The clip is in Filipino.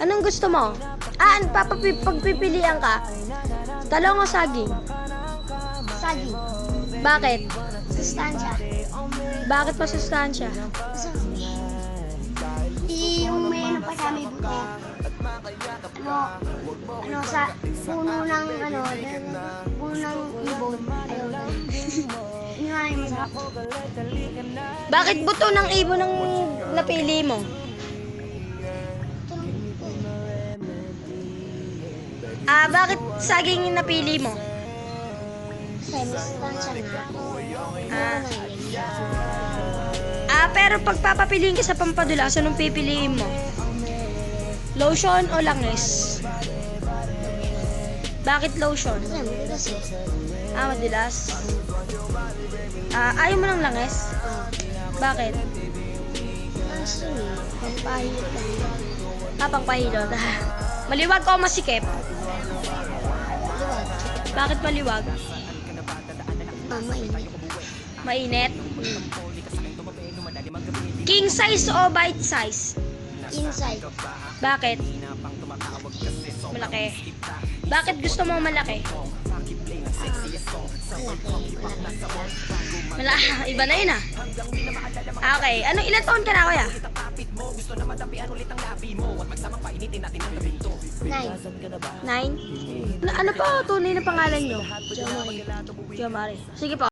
Anong gusto mo? Pagpipilian ka? Talong o saging? Saging. Bakit? Sustansya. Bakit masustansya? Yung may ano pa siya, may buto. Sa puno ng puno ng ibon. Ayaw na. Yun nga yung masarap. Bakit buto ng ibon ang napili mo? Bakit saging yung napili mo? Kasi may sustansya nga. Pero pagpapapiliin ka sa pampadulas, anong pipiliin mo? Lotion o langis? Bakit lotion? Kasi matigas eh. Madilas. Ayaw mo ng langis? Bakit? Kasi pampahilot lang. Pangpahilot. Maliwag o masikip? Liwag. Bakit maliwag? Mainit. Mainit? King size o bite size? Inside. Bakit? Malaki. Bakit gusto mo malaki? Iba na yun Okay. Ilan taon ka na, kuya? 9. 9? Ano po tunay na pangalan nyo? Jomari. Jomari. Sige po.